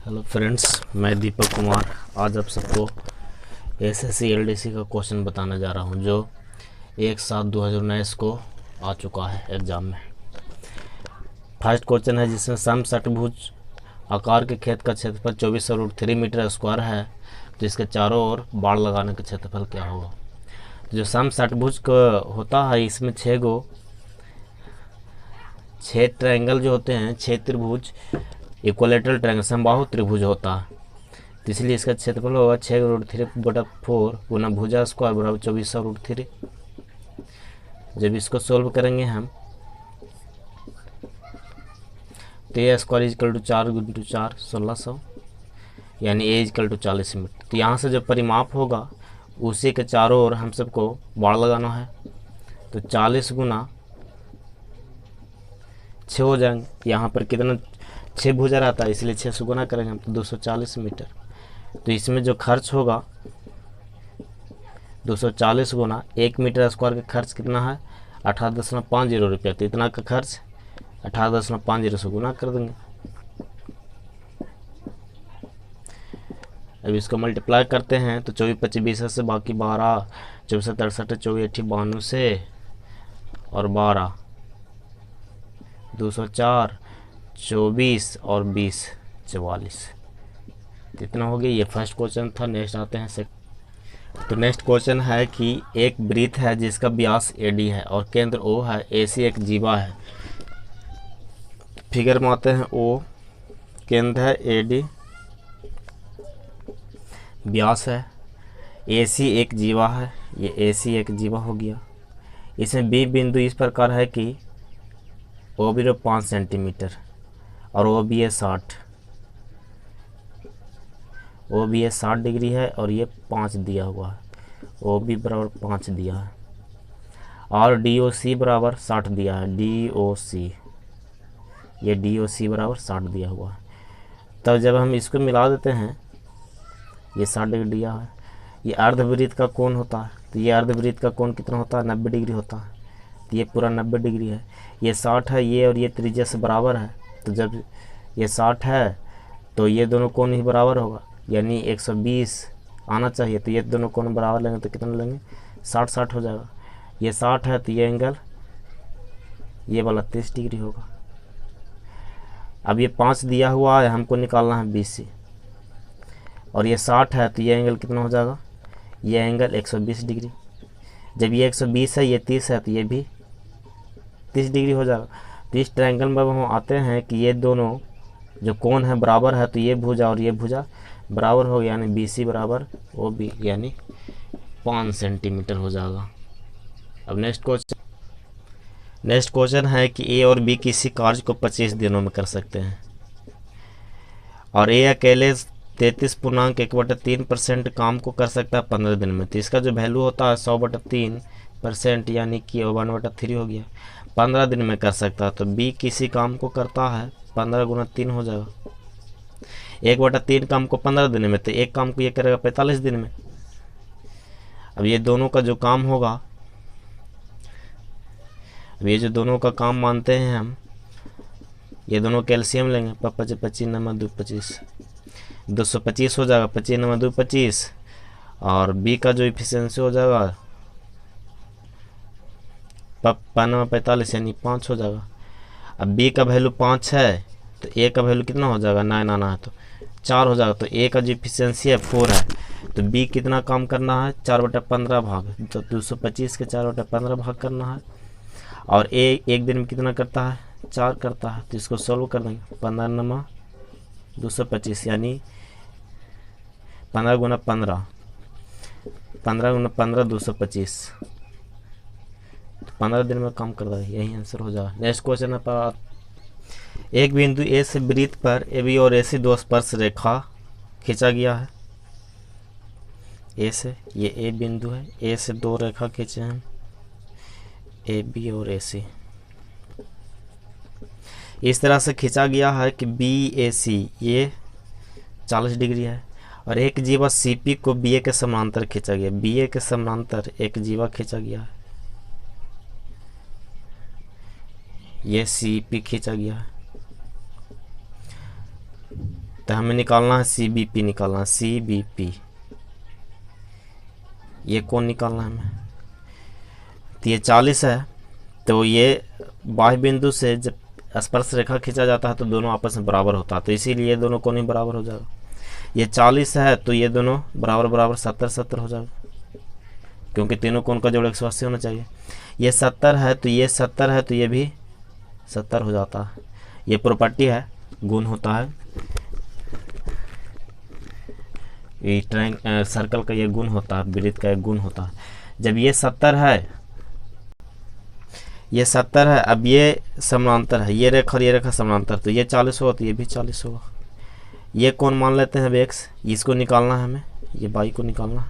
Hello friends, मैं दीपक कुमार आज आप सबको एसएससी एलडीसी का क्वेश्चन बताने जा रहा हूं जो 1/7/2019 को आ चुका है एग्ज़ाम में। फर्स्ट क्वेश्चन है जिसमें समषटभुज आकार के खेत का क्षेत्रफल 24√3 मीटर स्क्वायर है, तो इसके चारों ओर बाड़ लगाने का क्षेत्रफल क्या होगा। तो जो समषटभुज का होता है इसमें 6 ट्रायंगल जो होते हैं, 6 त्रिभुज इक्वलेटरल ट्रायंगल समबाहु त्रिभुज होता है, तो इसलिए इसका क्षेत्रफल होगा 6√3/4 गुना भुजा स्क्वायर बराबर 24√3। जब इसको सोल्व करेंगे हम तो ए स्क्वायर इजकल टू 4 × 4 1600 यानी ए इजकल टू 40 मीटर। तो यहाँ से जो परिमाप होगा उसी के चारों ओर हम सबको बाड़ लगाना है, तो 40 गुना 6 हो जाएंगे। यहाँ पर कितना 6 भुजा रहता है इसलिए 6 से गुना करेंगे हम तो 240 मीटर। तो इसमें जो खर्च होगा 240 गुना 1 मीटर स्क्वायर का खर्च कितना है 18.50 रुपया, तो इतना का खर्च 18.50 से गुना कर देंगे। अब इसको मल्टीप्लाई करते हैं तो 24 25 20 से बाकी 12 24 63 24 80 92 से और 12 204 24 और 20 44, इतना हो गया। ये फर्स्ट क्वेश्चन था। नेक्स्ट आते हैं तो नेक्स्ट क्वेश्चन है कि एक वृत्त है जिसका व्यास एडी है और केंद्र ओ है, एसी एक जीवा है। फिगर में आते हैं ओ केंद्र है, एडी व्यास है, एसी एक जीवा है, ये एसी एक जीवा हो गया। इसमें बी बिंदु इस प्रकार है कि ओ बी 5 सेंटीमीटर और ओ बी है 60, ओ बी है 60 डिग्री है और ये 5 दिया हुआ है, ओ बी बराबर 5 दिया है और डी ओ सी बराबर 60 दिया है, डी ओ सी ये डी ओ सी बराबर 60 दिया हुआ है। तब जब हम इसको मिला देते हैं ये 60 डिग्री दिया है। ये अर्धवृत्त का कोण होता है, तो ये अर्धवृत्त का कोण कितना होता है 90 डिग्री होता है, तो ये पूरा 90 डिग्री है। ये 60 है ये और ये त्रिज्या से बराबर है, तो जब ये 60 है तो ये दोनों कोण ही बराबर होगा यानी 120 आना चाहिए, तो ये दोनों कोण बराबर लेंगे तो कितना लेंगे 60 60 हो जाएगा। ये 60 है तो ये एंगल ये वाला 30 डिग्री होगा। अब ये 5 दिया हुआ है, हमको निकालना है BC और ये 60 है तो ये एंगल कितना हो जाएगा, ये एंगल 120 डिग्री। जब ये 120 है ये 30 है तो ये भी 30 डिग्री हो जाएगा। तो इस ट्रायंगल में हम आते हैं कि ये दोनों जो कोण है बराबर है, तो ये भुजा और ये भुजा बराबर हो गया यानी BC बराबर OB यानी 5 सेंटीमीटर हो जाएगा। अब नेक्स्ट क्वेश्चन है कि ए और बी किसी कार्य को 25 दिनों में कर सकते हैं और ए अकेले 33.1/3% काम को कर सकता है 15 दिन में, तो इसका जो वैल्यू होता है 100/3% यानी कि 1/3 हो गया, 15 दिन में कर सकता है। तो बी किसी काम को करता है 15 गुना 3 हो जाएगा, 1/3 काम को 15 दिन में, तो एक काम को ये करेगा 45 दिन में। अब ये दोनों का जो काम होगा, अब ये जो दोनों का काम मानते हैं हम, ये दोनों कैल्शियम लेंगे 25 25 9 2 25 225 हो जाएगा, 25 9 2 25 और बी का जो इफिशियंसी हो जाएगा 45 यानी 5 हो जाएगा। अब बी का वैल्यू 5 है तो ए का वैल्यू कितना हो जाएगा 9 आना है तो 4 हो जाएगा, तो ए का जो इफिशियंसी है 4 है, तो बी कितना काम करना है 4/15 भाग, तो 225 के 4/15 भाग करना है और ए एक दिन में कितना करता है 4 करता है, तो इसको सॉल्व कर देंगे 15 9 225 यानी 15 गुना 15 15 गुना 15 225, 15 दिन में काम कर रहा है, यही आंसर हो जाएगा। नेक्स्ट क्वेश्चन है पर एक बिंदु ए से वृत्त पर ए बी और AC 2 स्पर्श रेखा खींचा गया है। ए से ये ए बिंदु है, ए से 2 रेखा खींचे हैं AB और AC, इस तरह से खींचा गया है कि BAC ये 40 डिग्री है और एक जीवा CP को BA के समानांतर खींचा गया, BA के समानांतर एक जीवा खींचा गया है, ये CP खींचा गया है। तो हमें निकालना है CBP, निकालना है CBP। ये कौन निकालना है हमें? तो ये 40 है, तो ये बाह्य बिंदु से जब स्पर्श रेखा खींचा जाता है तो दोनों आपस में बराबर होता है, तो इसीलिए दोनों कोण ही बराबर हो जाएगा। ये 40 है तो ये दोनों बराबर बराबर 70-70 हो जाएगा, क्योंकि तीनों कोण का जोड़ 180 होना चाहिए। ये 70 है तो ये 70 है तो ये भी 70 हो जाता है। ये प्रॉपर्टी है, गुण होता है, ये सर्कल का ये गुण होता है, वृत्त का एक गुण होता है। जब ये 70 है, ये 70 है, अब ये समानांतर है, ये रेखा और ये रेखा समानांतर, तो ये 40 होगा तो ये भी 40 होगा। ये कौन मान लेते हैं अब x, इसको निकालना है हमें, ये y को निकालना है।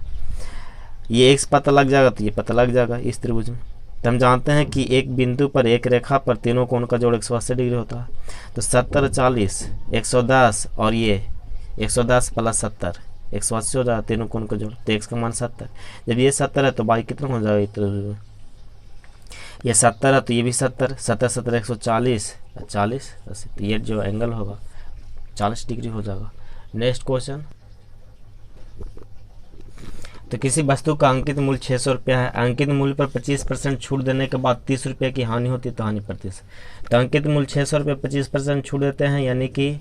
ये x पता लग जाएगा तो ये पता लग जाएगा इस त्रिभुज में। तो हम जानते हैं कि एक बिंदु पर एक रेखा पर तीनों कोण का जोड़ 180 डिग्री होता है। तो 70 40 110 और ये 110 प्लस 70 180 हो जाएगा, तीनों कोण का जोड़, तो x का मान 70। जब ये 70 है तो y कितना हो जाएगा त्रिभुज में? ये 70 है तो ये भी 70, 70 70 140 40 80, तो ये जो एंगल होगा 40 डिग्री हो जाएगा। नेक्स्ट क्वेश्चन, तो किसी वस्तु का अंकित मूल्य 600 रुपया है, अंकित मूल्य पर 25% छूट देने के बाद 30 रुपये की हानि होती है, तो हानि प्रतिशत। तो अंकित मूल्य 600 रुपये 25% छूट देते हैं, यानी कि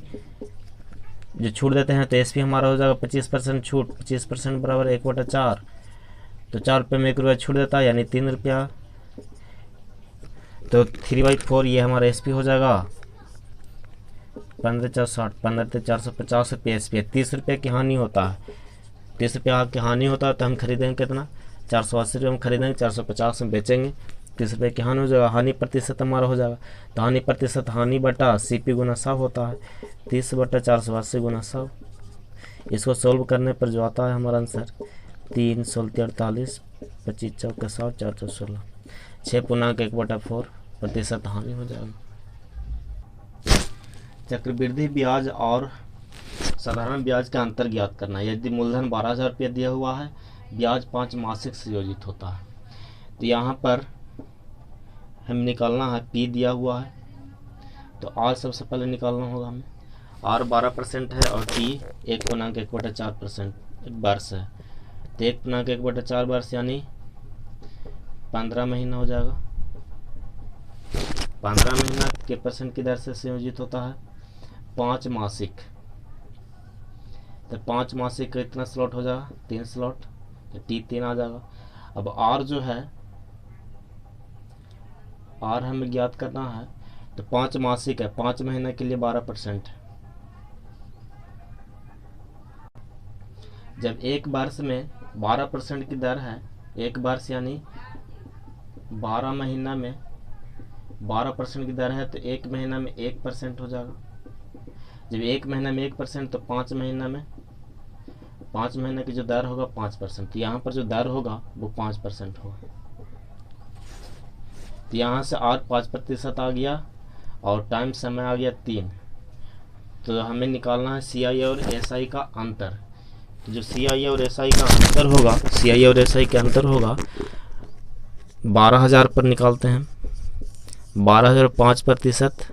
जो छूट देते हैं तो SP हमारा हो जाएगा 25% छूट, 25% बराबर 1/4, तो 4 रुपये में 1 रुपया छूट देता है, यानी 3 रुपया, तो 3/4 ये हमारा SP हो जाएगा 15×460, 15×450 रुपये SP है। 30 रुपये की हानि होता है, 30 रुपये की हानि होता है, तो हम खरीदेंगे कितना? 480 रुपये में खरीदेंगे, 450 में बेचेंगे, 30 रुपये की हानि हो जाएगा। हानि प्रतिशत हमारा हो जाएगा, तो हानि प्रतिशत हानि बटा CP गुना 100 होता है, 30/480 गुना 100। इसको सोल्व करने पर जो आता है हमारा आंसर 3 16 48 25 चौके 100 4 4 16, 6.1/4 प्रतिशत हानि हो जाएगा। चक्रवृद्धि ब्याज और साधारण ब्याज का अंतर ज्ञात करना है। यदि मूलधन 12,000 रुपये दिया हुआ है, ब्याज 5 मासिक संयोजित होता है, तो यहाँ पर हम निकालना है P दिया हुआ है, तो R सबसे पहले निकालना होगा हमें। R 12% है और P 1.1/4% वर्ष है, तो 1.1/4 वर्ष यानी 15 महीना हो जाएगा। 15 महीना के परसेंट की दर से संयोजित होता है। 5 मासिक, तो 5 मासिक का इतना स्लॉट हो जाएगा, 3 स्लॉट, तो T 3 आ जाएगा। अब R जो है, R हमें ज्ञात करना है, तो 5 मासिक है, 5 महीने के लिए 12%। जब एक वर्ष में 12% की दर है, एक वर्ष यानी 12 महीना में 12% की दर है, तो एक महीना में 1% हो जाएगा। जब एक महीना में 1%, तो 5 महीना में 5 महीने की जो दर होगा 5%, तो यहाँ पर जो दर होगा वो 5% होगा। तो यहाँ से R 5% आ गया और टाइम समय आ गया 3। तो हमें निकालना है CI और SI का अंतर। तो जो CI और SI का अंतर होगा, CI और SI का अंतर होगा 12,000 पर निकालते हैं। 12,000 5%,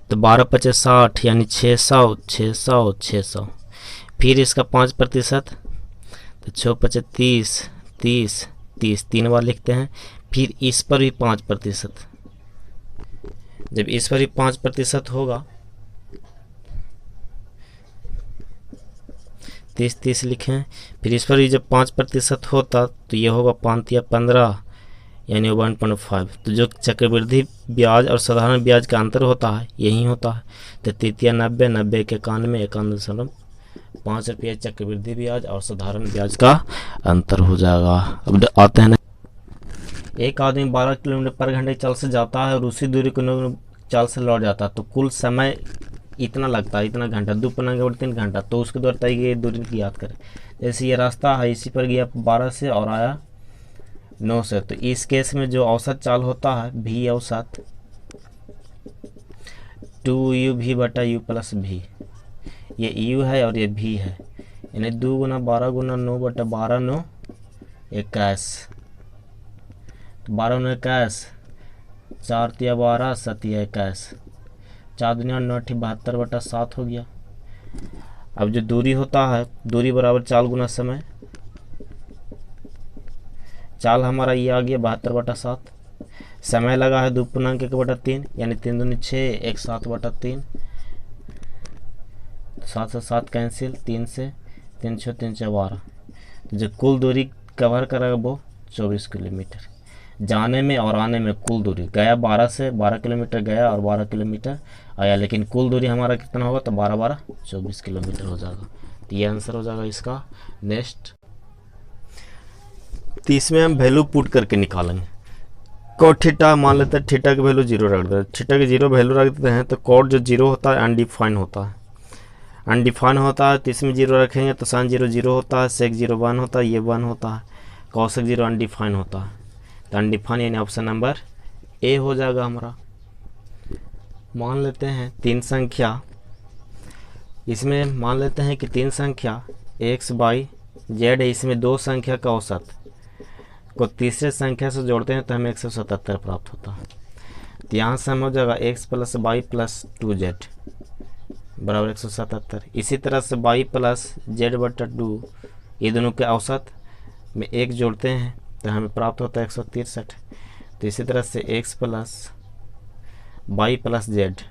तो 12 × 60 यानी 600 600 600, फिर इसका 5%, तो 6 × 30 30 30, 3 बार लिखते हैं। फिर इस पर भी 5%, जब इस पर भी 5% होगा, 30 30 लिखें, फिर इस पर भी जब 5% होता तो ये होगा 5 या 15 यानी 1.5। तो जो चक्रवृद्धि ब्याज और साधारण ब्याज का अंतर होता है यही होता है। तो 3 90 90 के 91 51.5 रुपये चक्रवृद्धि ब्याज और साधारण ब्याज का अंतर हो जाएगा। अब आते हैं, एक आदमी 12 किलोमीटर पर घंटे चाल से जाता है और उसी दूरी को चाल से लौट जाता है, तो कुल समय इतना लगता है, इतना घंटा, 2.3 घंटा। तो उसके द्वारा तय की दूरी की याद करें। जैसे ये रास्ता है, इसी पर गया 12 से और आया 9 से, तो इस केस में जो औसत चाल होता है V औसत 2UV बटा U प्लस V, ये U है और ये V है, यानी 2 × 12 × 9 बटा 12 9 21, 12 9 21, 4 × 12 7 × 21, 4 दुनिया 9 72/7 हो गया। अब जो दूरी होता है, दूरी बराबर चाल गुना समय, चाल हमारा ये आ गया 72/7, समय लगा है 2.1/3 यानी 3 दूनी 6, 1 7/3, 7 से 7 कैंसिल, 3 से 3 6 3 4 12, तो जो कुल दूरी कवर करेगा वो 24 किलोमीटर। जाने में और आने में कुल दूरी गया 12 किलोमीटर गया और 12 किलोमीटर आया, लेकिन कुल दूरी हमारा कितना होगा, तो 12 12 24 किलोमीटर हो जाएगा। तो ये आंसर हो जाएगा इसका। नेक्स्ट, तो इसमें हम वैल्यू पुट करके निकालेंगे। कॉट थीटा मान लेते हैं, थीटा की वैल्यू 0 रख देते हैं, थीटा की 0 वैल्यू रख देते हैं, तो कॉट जो 0 होता है अनडिफाइन होता है, अनडिफाइन होता है, तो इसमें 0 रखेंगे तो साइन 0 0 होता है, सेक 0 1 होता है, ये 1 होता है, कॉसेक 0 अनडिफाइन होता है, तो अनडिफाइन यानी ऑप्शन नंबर ए हो जाएगा हमारा। मान लेते हैं 3 संख्या, इसमें मान लेते हैं कि 3 संख्या एक्स वाई जेड है, इसमें 2 संख्या का औसत को तीसरे संख्या से जोड़ते हैं तो हमें 177 प्राप्त होता है। तो यहाँ से हम हो जाएगा x + y + 2z बराबर 177। इसी तरह से y + z/2 ये दोनों के औसत में 1 जोड़ते हैं तो हमें प्राप्त होता है 163। तो इसी तरह से x + y + z,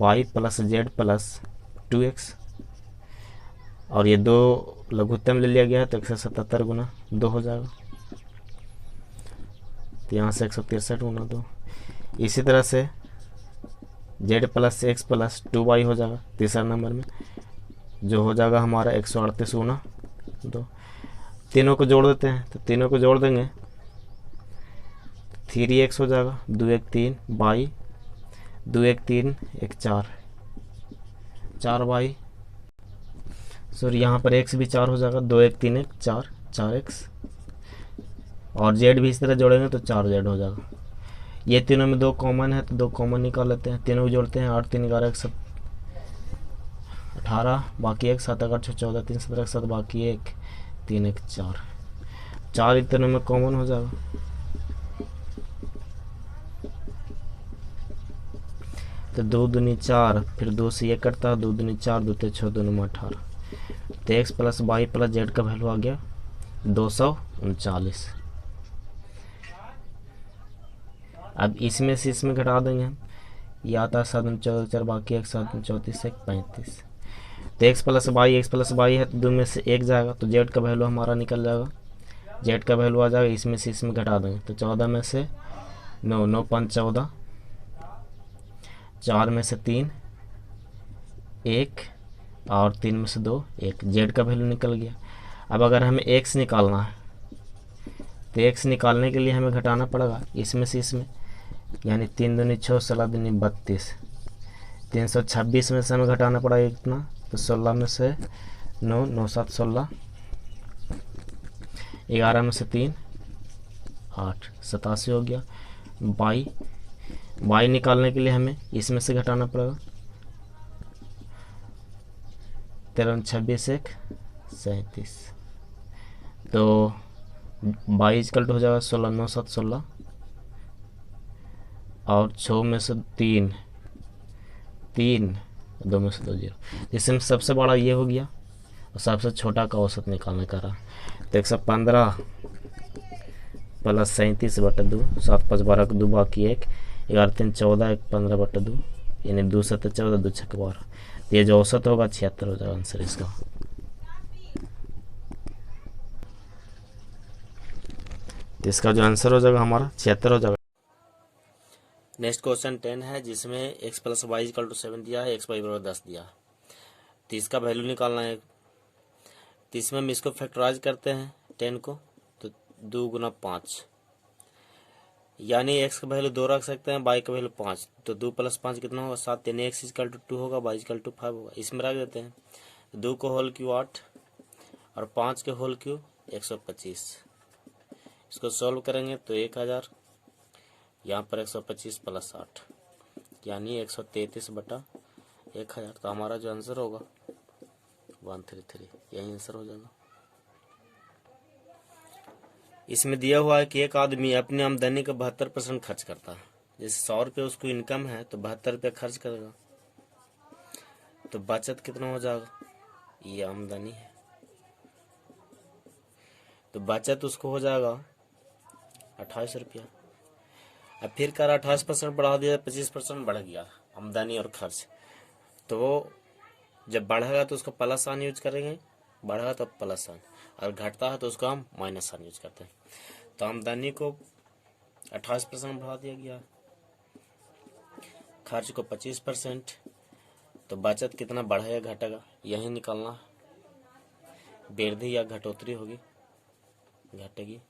y + z + 2x, और ये 2 लघुत्तम ले लिया गया है तो 177 गुना 2 हो जाएगा, तो यहाँ से 163 गुना 2। इसी तरह से z + x + 2y हो जाएगा तीसरा नंबर में, जो हो जाएगा हमारा 138 गुना 2। तीनों को जोड़ देते हैं, तो तीनों को जोड़ देंगे 3x हो जाएगा, 2 1 3 y, 2 1 3 1 4, 4y, सॉरी यहाँ पर x भी 4 हो जाएगा, 2 1 3 1 4, 4x, और z भी इस तरह जोड़ेंगे तो 4z हो जाएगा। ये तीनों में 2 कॉमन है तो 2 कॉमन निकाल लेते हैं, तीनों को जोड़ते हैं 8 3 11 1 18, बाकी 1 7 8 14 3 17 7, बाकी 1 3 1 4, 4 इन तीनों में कॉमन हो जाएगा, तो 2 दूनी 4, फिर 2 से 1 कटता है, 2 दूनी 4, 2 ते 6, 2 9 18, तो x + y + z का वैल्यू आ गया 239। अब इसमें से इसमें घटा देंगे हम, ये आता है 7 14 4, बाकी 1 7 34 1 35, तो x + y है तो 2 में से 1 जाएगा, तो z का वैल्यू हमारा निकल जाएगा, z का वैल्यू आ जाएगा, इसमें से इसमें घटा देंगे तो 14 में से 9 9 5 14, 4 में से 3 1, और 3 में से 2 1, z का वैल्यू निकल गया। अब अगर हमें x निकालना है तो x निकालने के लिए हमें घटाना पड़ेगा इसमें से इसमें, यानी 3 दूनी 6 16 दूनी 32, 326 में से हमें घटाना पड़ेगा कितना, तो 16 में से 9 9 7 16, 11 में से 3 8, 87 हो गया। y निकालने के लिए हमें इसमें से घटाना पड़ेगा, 13 26 1 37, तो y = हो जाएगा 16 9 7 16, और 6 में से 3 3, 2 में से 2 0, जिसमें सबसे बड़ा ये हो गया और सबसे छोटा का औसत निकालने का रहा, तो 115 + 37/2, 7 5 12 2, बाकी 1 11 3 14 1 15/2, यानी 2 7 14 2 6 12, ये जो औसत होगा 76 हो जाएगा आंसर इसका। तो इसका जो आंसर हो जाएगा हमारा 76 हो जाएगा। नेक्स्ट क्वेश्चन 10 है, जिसमें x + y = 7 दिया है, x y = 10 दिया है, तो इसका वैल्यू निकालना है। तो इसमें हम इसको फैक्टराइज करते हैं 10 को, तो 2 × 5, यानी x का वैल्यू 2 रख सकते हैं, y का वैल्यू 5, तो 2 + 5 कितना होगा 7, यानी x = 2 होगा, y = 5 होगा, इसमें रख देते हैं। 2 को होल क्यू 8 और 5 के होल क्यू 125, इसको सॉल्व करेंगे तो 1000, यहाँ पर 125 + 8 यानी 133/1000, तो हमारा जो आंसर होगा 133, यही आंसर हो जाएगा। इसमें दिया हुआ है कि एक आदमी अपनी आमदनी का 72% खर्च करता है, जैसे 100 रुपये उसको इनकम है तो 72 रुपये खर्च करेगा, तो बचत कितना हो जाएगा, ये आमदनी है, तो बचत उसको हो जाएगा 28 रुपया। अब फिर कर 28% बढ़ा दिया, 25% बढ़ गया आमदनी और खर्च, तो जब बढ़ेगा तो उसको प्लस साइन यूज करेंगे, बढ़ेगा तो प्लस साइन, और घटता है तो उसको हम माइनस साइन यूज करते हैं। तो आमदनी को 28% बढ़ा दिया गया, खर्च को 25%, तो बचत कितना बढ़ेगा घटेगा यही निकालना है। वृद्धि या घटोतरी होगी, घटेगी,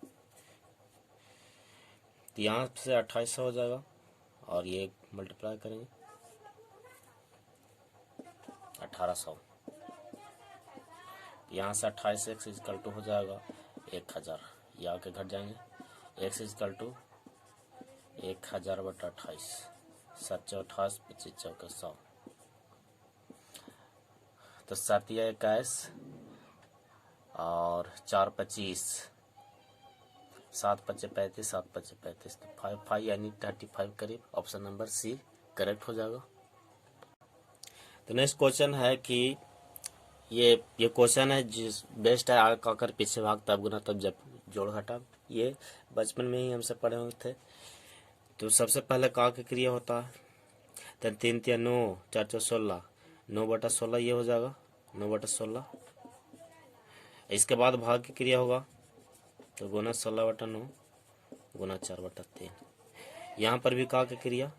तो यहाँ से 2800 हो जाएगा और ये मल्टीप्लाई करेंगे 1800, यहाँ से 28x इजकल टू हो जाएगा 1000, ये आके घट जाएंगे, x इजकल टू 1000/28, 7×28 25 100, तो 7 या 21 और 4 25, 7 5 35, 7 5 35, तो 5 यानी 35 करीब, ऑप्शन नंबर सी करेक्ट हो जाएगा। तो नेक्स्ट क्वेश्चन है कि ये क्वेश्चन है जिस बेस्ट है, आगे काकर पीछे भाग तब गुना तब जब जोड़ घटा, ये बचपन में ही हमसे पढ़े हुए थे। तो सबसे पहले का की क्रिया होता है, तो 3 3 9, 4 4 16, 9/16 ये हो जाएगा 9/16। इसके बाद भाग की क्रिया होगा, तो गुना 16/9 गुना 4/3। यहाँ पर भी का की क्रिया,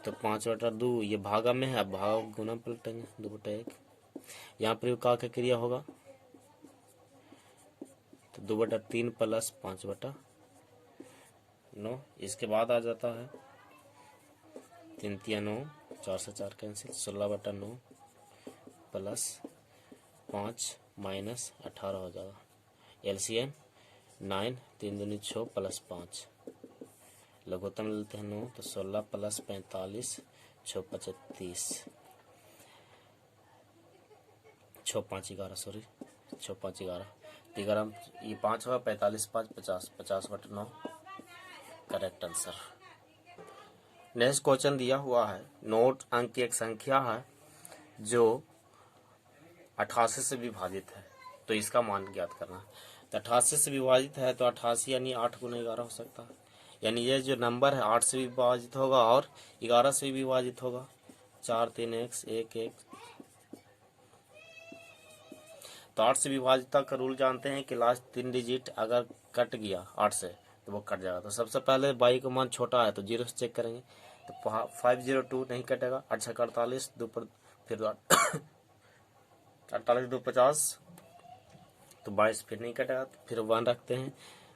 तो 5/2, ये भागा में है, अब भाग गुना पलटेंगे 2/1। यहाँ पर भी का की क्रिया होगा, तो 2/3 प्लस 5/9। इसके बाद आ जाता है 3 3 9, 4 से 4 कैंसिल, 16/9 प्लस 5 माइनस 18 हो जाएगा, एलसीएम 9, 3 दूनी 6 प्लस 5, लघुत्तम लेते हैं 9, तो 16 प्लस 45, 6 5 30, 6 5 11, सॉरी 6 5 11, 11 ये 5 होगा, 45 5 50, 50/9 करेक्ट आंसर। नेक्स्ट क्वेश्चन दिया हुआ है, नोट अंक की एक संख्या है जो 88 से विभाजित है, तो इसका मान ज्ञात करना है। तो 88 से विभाजित है तो 88 यानी 8 गुना 11 हो सकता है, यानी ये जो नंबर है 8 से भी विभाजित होगा और 11 से भी विभाजित होगा, 4 3 1 1 1। तो 8 से विभाजितता का रूल जानते हैं कि लास्ट 3 डिजिट अगर कट गया 8 से तो वो कट जाएगा। तो सबसे पहले बाई का मान छोटा है तो 0 से चेक करेंगे, तो 502 नहीं कटेगा, 8 6 48, 2 पर फिर 48 2 50, तो 22 फिर नहीं कटेगा, तो फिर 1 रखते हैं,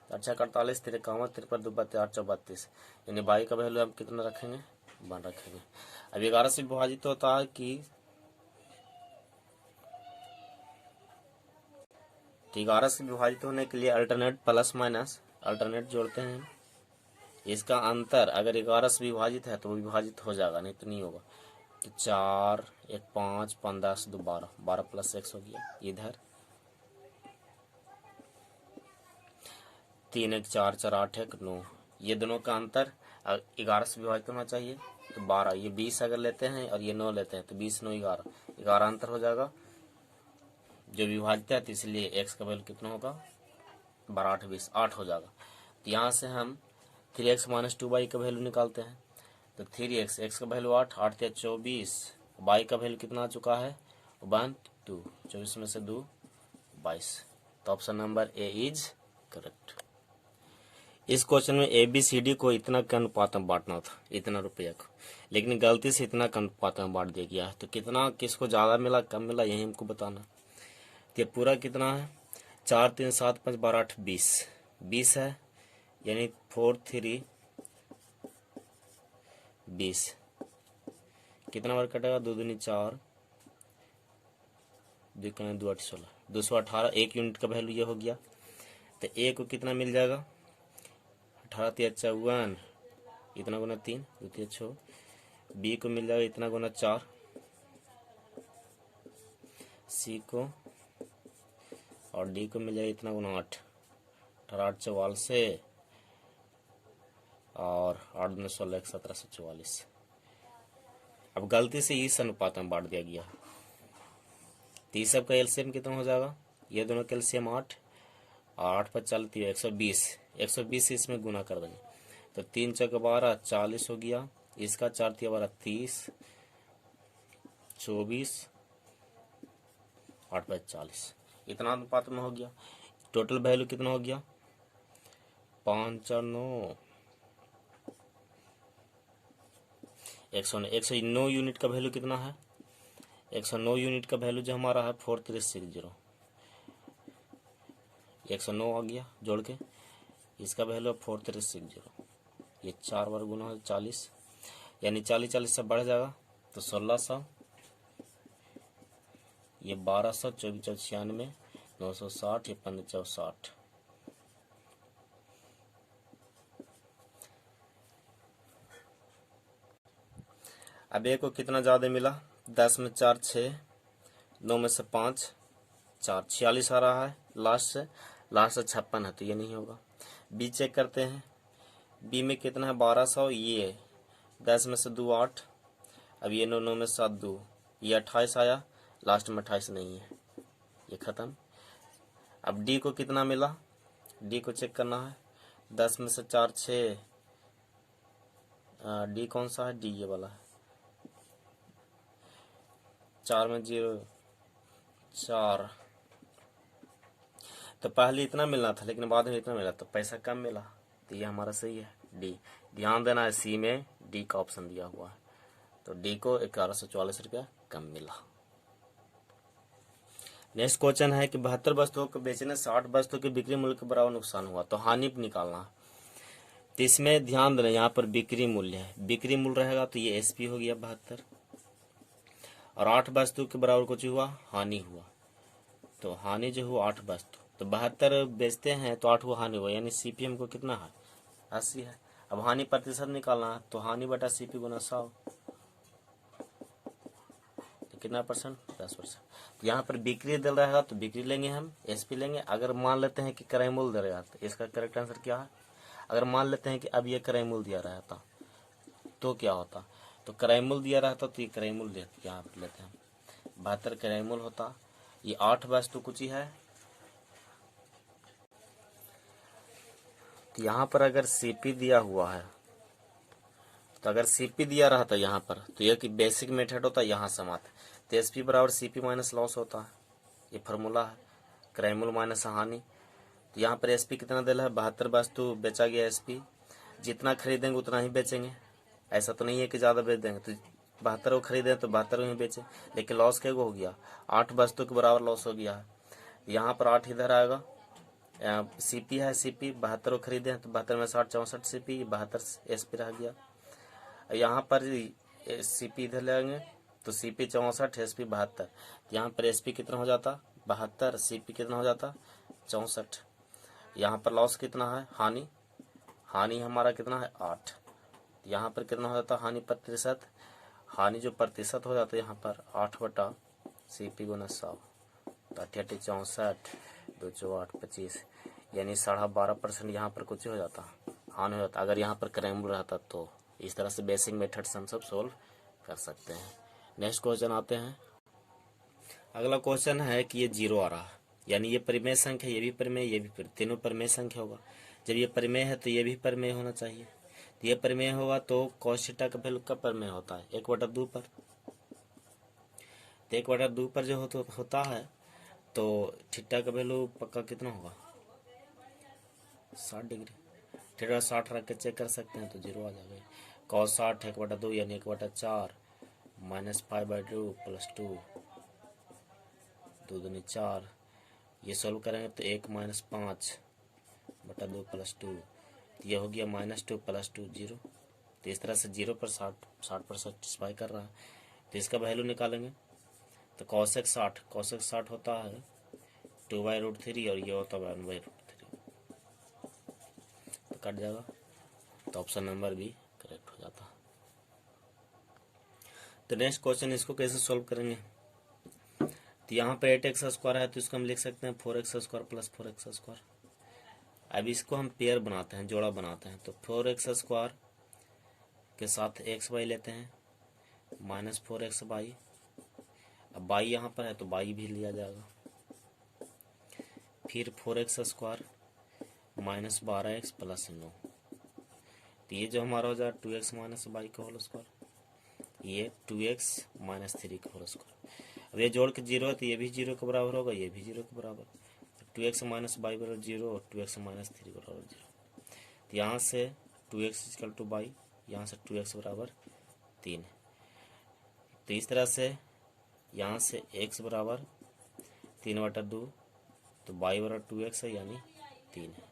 8 6 48, 3 51, 53 2 32 8 32, यानी बाई का वैल्यू हम कितना रखेंगे, 1 रखेंगे। अब 11 से विभाजित होता है कि, तो 11 से विभाजित होने के लिए अल्टरनेट प्लस माइनस अल्टरनेट जोड़ते हैं, इसका अंतर अगर 11 से विभाजित है तो वो विभाजित हो जाएगा, नहीं तो नहीं होगा। तो 4 1 5 5 10 2 12, 12 प्लस 1 हो गया, इधर 3 1 4 4 8 1 9, ये दोनों का अंतर 11 से विभाजित होना चाहिए, तो 12, ये 20 अगर लेते हैं और ये 9 लेते हैं तो 20 9 11, 11 अंतर हो जाएगा जो विभाजित है, तो इसलिए x का वैल्यू कितना होगा, 12 8 20, 8 हो जाएगा। तो यहाँ से हम 3x माइनस 2y का वैल्यू निकालते हैं, तो 3x, x का वैल्यू 8, 8 × 24, y का वैल्यू कितना आ चुका है 1 2, 24 में से 2 22, तो option number A is correct. इस क्वेश्चन में ABCD को इतना के अनुपात में बांटना था, इतना रुपया को, लेकिन गलती से इतना के अनुपात में बांट दिया गया है, तो कितना किसको ज़्यादा मिला कम मिला यही हमको बताना। तो ये पूरा कितना है, 4 3 7 5 12 8 20, 20 है, यानी 4 3 20, कितना बार कटेगा, 2 दूनी 4, 2 कने 2 8 16, 218, 1 यूनिट का वैल्यू ये हो गया। तो ए को कितना मिल जाएगा, 18 3 54, इतना गुना 3 2 3 6, बी को मिल जाएगा इतना गुना 4, सी को और डी को मिल जाएगा इतना गुना 8, 18 8 44, और 8 दूनी 16 1744। अब गलती से इस अनुपात में बांट दिया गया, तो इस सब का एलसीएम कितना हो जाएगा, ये दोनों का एलसीएम 8, 8 पर 40 120, 120 इसमें गुना कर देंगे तो 3 चौक 12 40 हो गया, इसका 4 तिया 12 30, 24, 8 पर 40, इतना अनुपात में हो गया। टोटल वैल्यू कितना हो गया 5 4 9 109, 109 यूनिट का वैल्यू कितना है, 109 यूनिट का वैल्यू जो हमारा है 4360, 109 आ गया जोड़ के, इसका वैल्यू 4360, ये 4 बार गुना है 40, यानी 40 से बढ़ जाएगा तो 1600, ये 1200, 24 96, 960, ये 1560। अब एक को कितना ज़्यादा मिला, 10 में 4 6, 9 में से 5 4, 46 आ रहा है लास्ट से 56 है, तो ये नहीं होगा। बी चेक करते हैं, बी में कितना है 1200, ये 10 में से 2 8, अब ये 9 9 में 7 2, ये 28 आया, लास्ट में 28 नहीं है, ये ख़त्म। अब डी को कितना मिला, डी को चेक करना है, 10 में से 4 6, डी कौन सा है, डी ये वाला है, 4 में 0 4, तो पहले इतना मिलना था लेकिन बाद में इतना मिला तो पैसा कम मिला, तो ये हमारा सही है डी। ध्यान देना है सी में डी का ऑप्शन दिया हुआ है, तो डी को 1144 रुपया कम मिला। नेक्स्ट क्वेश्चन है कि 72 वस्तुओं को बेचने 60 वस्तुओं के बिक्री मूल्य के बराबर नुकसान हुआ, तो हानि निकालना है। तो इसमें ध्यान देना, यहाँ पर बिक्री मूल्य है, बिक्री मूल्य रहेगा तो ये एसपी हो गया 72, और 8 वस्तु के बराबर कुछ हुआ हानि हुआ, तो हानि जो हुआ 8 वस्तु, तो 72 बेचते हैं तो 8 हुआ हानि हुआ, यानी सीपीएम को कितना है 80 है। अब हानि प्रतिशत निकालना है, तो हानि बटा सीपी गुना 100, तो कितना परसेंट 10%। तो यहाँ पर बिक्री दे रहेगा तो बिक्री लेंगे हम, एसपी लेंगे। अगर मान लेते हैं कि क्रय मूल्य दे रहेगा तो इसका करेक्ट आंसर क्या है, अगर मान लेते हैं कि अब ये क्रय मूल्य दिया रहता तो क्या होता, तो क्रय मूल्य दिया रहता तो ये क्रय मूल्य यहाँ पर लेते हैं 72 क्रय मूल्य होता, ये 8 वस्तु कुछ ही है, तो यहाँ पर अगर सीपी दिया हुआ है, तो अगर सीपी दिया रहा था यहाँ पर तो ये कि बेसिक मेथड होता है यहाँ समाप्त, तो एसपी बराबर सीपी माइनस लॉस होता है, ये फार्मूला है, क्रय मूल्य माइनस हानि। तो यहाँ पर एसपी कितना दे रहा है 72 वस्तु बेचा गया, एसपी जितना खरीदेंगे उतना ही बेचेंगे, ऐसा तो नहीं है कि ज़्यादा बेच देंगे, तो 72 को खरीदें तो 72 ही बेचें, लेकिन लॉस क्या हो गया 8 वस्तु के बराबर लॉस हो गया है। यहाँ पर 8 इधर आएगा, सीपी है, सीपी 72 को खरीदे हैं तो 72 में 60 64 सीपी, 72 एसपी रह गया। यहाँ पर सीपी इधर लेंगे तो सीपी 64 एसपी 72, यहाँ पर एसपी कितना हो जाता 72, सीपी कितना हो जाता 64। यहाँ पर लॉस कितना है हानि, हानि हमारा कितना है 8, यहाँ पर कितना हो जाता हानि प्रतिशत, हानि जो प्रतिशत हो जाता है यहाँ पर 8 बटा सीपी गुना 100, तो 88 64 2 8 25, यानी 12.5% यहाँ पर कुछ हो जाता हानि हो जाता। अगर यहाँ पर क्रय मूल्य रहता तो इस तरह से बेसिक मेथड से हम सब सोल्व कर सकते हैं। नेक्स्ट क्वेश्चन आते हैं, अगला क्वेश्चन है कि ये 0 आ रहा है, यानी ये परिमेय संख्या, ये भी परिमेय, ये भी परिमेय, तीनों परिमेय संख्या होगा। जब ये परिमेय है तो ये भी परिमेय होना चाहिए, तो ये परिमेय होगा तो cos थीटा का वैल्यू कब परिमेय होता है 1/2 पर, तो 1/2 पर जो होता है तो थीटा का वैल्यू पक्का कितना होगा 60 डिग्री, थीटा 60 रख के चेक कर सकते हैं तो 0 आ जाएगा। cos 60 1/2 यानी 1/4 माइनस 5/2 प्लस 2 2 दूनी 4, ये सोल्व करेंगे तो 1 माइनस 5/2 प्लस 2, ये हो गया -2 प्लस 2 0। तो इस तरह से 0 पर 60 सेटिस्फाई कर रहा है, तो इसका वैल्यू निकालेंगे तो cos x 60 होता है 2/√3 और ये होता है 1/√3, तो कट जाएगा, तो ऑप्शन नंबर भी करेक्ट हो जाता। तो नेक्स्ट क्वेश्चन इसको कैसे सॉल्व करेंगे, तो यहाँ पर 8x² है तो इसको हम लिख सकते हैं 4x² प्लस 4x²। अब इसको हम पेयर बनाते हैं, जोड़ा बनाते हैं। तो 4x² के साथ एक्स वाई लेते हैं, -4xy। अब y यहाँ पर है तो y भी लिया जाएगा। फिर 4x² -12x + 9। तो ये जो हमारा हो जाएगा 2x - y का होल स्क्वायर, ये 2x - 3 का होल स्क्वायर। अब ये जोड़ के 0 है तो ये भी 0 के बराबर होगा, ये भी 0 के बराबर। तो 2x - y बराबर 0 और 2x - 3 बराबर 0। तो यहाँ से 2x = y, यहाँ से 2x बराबर 3। तो इस तरह से यहाँ से x बराबर 3/2, तो y बराबर 2x है, यानी 3 है।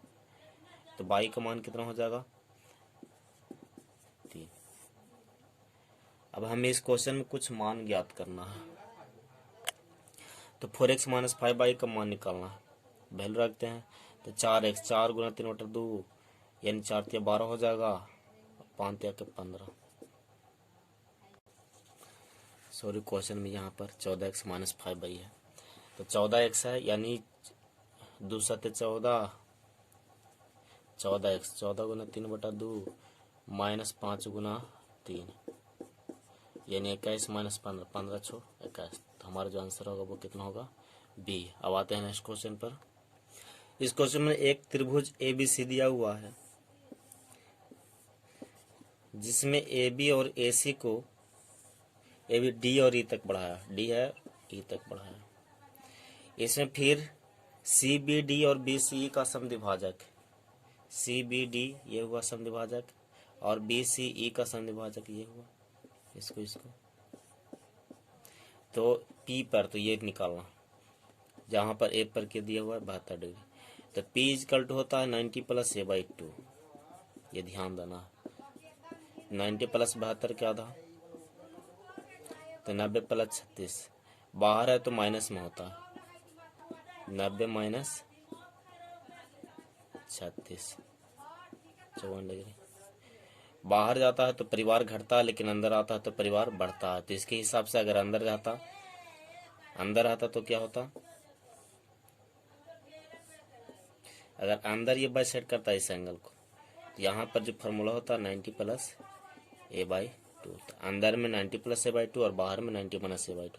तो y का मान कितना हो जाएगा? 3। अब हमें इस क्वेश्चन में कुछ मान ज्ञात करना है। तो 4x - 5y का मान निकालना है। वैल्यू रखते हैं। तो 4x, 4 × 3/2 यानी 4 × 12 हो जाएगा, 5 × 15। सॉरी, क्वेश्चन में यहाँ पर 14x - 5y है। तो 14x है, यानी 2 × 7 = 14, 14x, 14 × 3/2 -5 × 3 यानी 21 - 15, 15 × 6 = 21। तो हमारा जो आंसर होगा वो कितना होगा? बी। अब आते हैं नेक्स्ट क्वेश्चन पर। इस क्वेश्चन में एक त्रिभुज ABC दिया हुआ है, जिसमें AB और AC को AB D और E तक बढ़ाया, D है E तक बढ़ाया। इसमें फिर CBD और BCE का समद्विभाजक, CBD ये हुआ समद्विभाजक, और BCE का समद्विभाजक ये हुआ, इसको तो P पर तो ये निकालना, जहाँ पर A पर के दिया हुआ है 72 डिग्री। तो P = होता है 90 + a/2। ये ध्यान देना, 90 + 72 क्या था? तो 90 + 36। बाहर है तो माइनस में होता है, 90 - 36, 54 डिग्री। बाहर जाता है तो परिवार घटता है, लेकिन अंदर आता है तो परिवार बढ़ता है। तो इसके हिसाब से अगर अंदर आता तो क्या होता? अगर अंदर ये बाइसेक्ट करता है इस एंगल को, तो यहाँ पर जो फार्मूला होता है 90 + a/2। तो अंदर में 90 + a/2 और बाहर में 90 - a/2।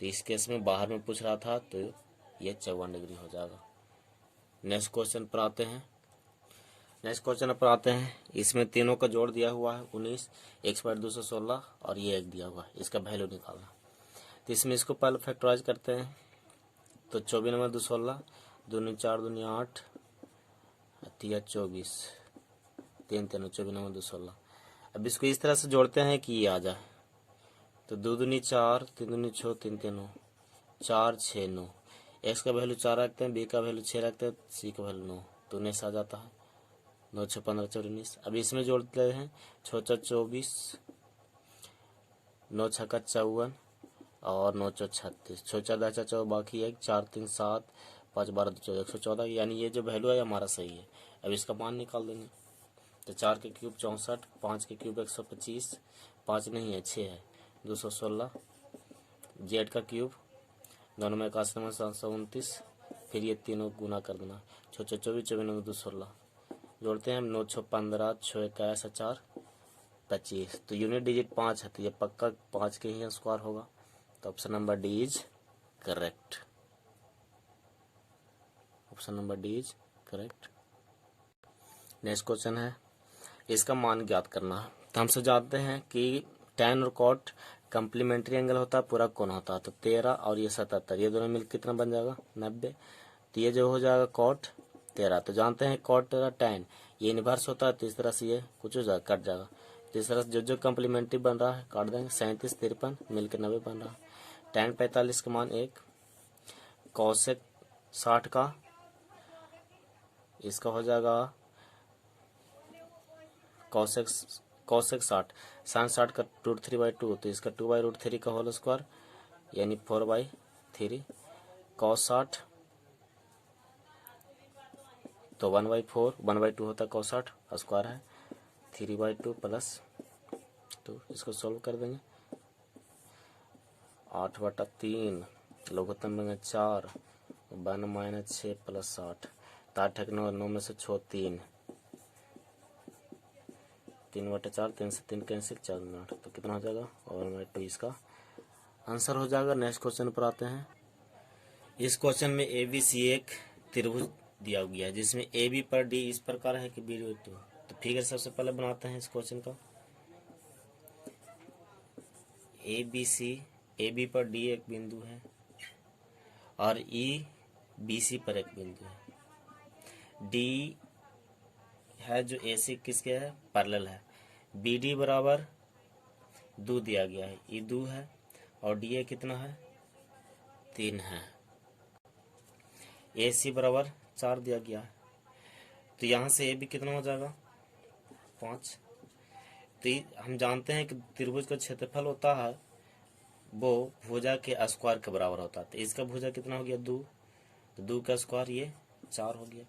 तो इस केस में बाहर में पूछ रहा था, तो ये 54 डिग्री हो जाएगा। नेक्स्ट क्वेश्चन पर आते हैं। इसमें तीनों का जोड़ दिया हुआ है 19, x/216 और ये एक दिया हुआ है, इसका वैल्यू निकालना। तो इसमें इसको पहले फैक्टराइज करते हैं। तो 24 - 216, 2 × 4 = 2 × 8, 24, 3 × 3 = 24 - 216। अब इसको इस तरह से जोड़ते हैं कि ये आ जाए। तो 2 × 2 = 4, 3 × 2 = 6, 3 × 3 = 4, 6, 9। x का वैल्यू 4 रखते हैं, b का वैल्यू 6 रखते हैं, c का वैल्यू 9, तो 19 आ जाता है। 9 × 6 = 15, 4 × 19। अब इसमें जोड़ते हैं 6 × 4 = 24, 9 × 6 = 54 और 9 × 4 = 36, 6 × 4 = 10, 14 बाकी है, 4 × 3 = 7, 5 × 12 = 14, 114। यानी ये जो वैल्यू है हमारा सही है। अब इसका मान निकाल देंगे। तो 4 के क्यूब 64, 5 के क्यूब 125, 5 नहीं है 6 है 216, जेड का क्यूब दोनों में 81, 729। फिर ये तीनों गुना कर देना, 6 × 4 = 24, 24 × 9 = 216। जोड़ते हैं 9 × 6 = 15, 6 × 1 = 4, 25। तो यूनिट डिजिट 5 है, तो ये पक्का 5 के ही स्क्वायर होगा। तो option number D is correct. Option number D is correct. Next question है, इसका मान ज्ञात करना है। तो हम सब जानते हैं कि tan और cot कम्प्लीमेंट्री एंगल होता है, पूरा कोण होता है। तो 13 और ये 77, ये दोनों मिलकर कितना बन जाएगा? 90। तो ये जो हो जाएगा cot 13। तो जानते हैं cot 13 tan ये इनवर्स होता है, तो इस तरह से ये कुछ हो जाएगा, कट जाएगा। तो इस तरह से जो कम्प्लीमेंट्री बन रहा है काट देंगे। 37, 53 मिलकर 90 बन रहा है। tan 45 का मान 1, cosec 60 का इसका हो जाएगा cosec 60, sin 60 का √3/2, तो इसका 2/√3 का होल स्क्वायर यानी 4/3, cos 60 तो 1/4, 1/2 होता है cos 60 स्क्वायर है 3/2 प्लस 2। इसको सॉल्व कर देंगे। 8/3 लघुत्तम में 4, 1 - 6 + 60, तो 8 8 9, 9 में से 6 3, 3/4, 3 से 3 कैंसिल, 4 में 8, तो कितना हो जाएगा? और मैं 2 इसका आंसर हो जाएगा। नेक्स्ट क्वेश्चन पर आते हैं। इस क्वेश्चन में ABC एक त्रिभुज दिया गया है जिसमें AB पर D इस प्रकार है कि BD 2। तो फिगर सबसे पहले बनाते हैं इस क्वेश्चन का। AB पर D एक बिंदु है और BC पर एक बिंदु है। D है जो AC किसके है? पैरेलल है। BD बराबर 2 दिया गया है, ये 2 है और DA कितना है? 3 है। AC बराबर 4 दिया गया है, तो यहाँ से AB कितना हो जाएगा? 5। तो हम जानते हैं कि त्रिभुज का क्षेत्रफल होता है वो भुजा के स्क्वायर के बराबर होता है। तो इसका भुजा कितना हो गया? 2, तो 2 का स्क्वायर ये 4 हो गया।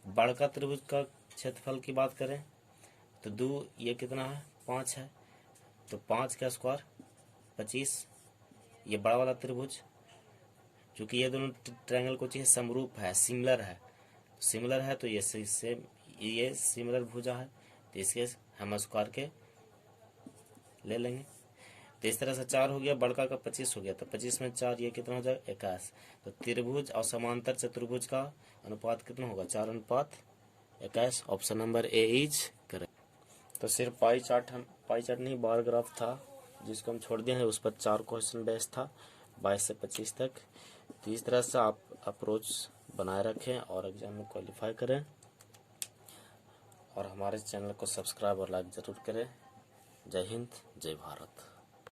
बड़का त्रिभुज का क्षेत्रफल की बात करें तो 2 ये कितना है? 5 है, तो 5 का स्क्वायर 25। ये बड़ा वाला त्रिभुज, क्योंकि ये दोनों ट्रायंगल को चाहिए समरूप है, सिमिलर है तो ये सेम, ये सिमिलर भुजा है, तो इसके हम स्क्वायर के ले लेंगे। तो इस तरह से 4 हो गया, बड़का का 25 हो गया, तो 25 में 4 ये कितना हो जाएगा? 21। तो त्रिभुज और समांतर चतुर्भुज का अनुपात कितना होगा? 4:21। Option number A is correct. तो सिर्फ पाई चार्ट नहीं, बार ग्राफ था जिसको हम छोड़ दिए हैं, उस पर 4 क्वेश्चन बेस्ड था 22 से 25 तक। तो इस तरह से आप अप्रोच बनाए रखें और एग्जाम में क्वालिफाई करें, और हमारे चैनल को सब्सक्राइब और लाइक ज़रूर करें। जय हिंद, जय भारत।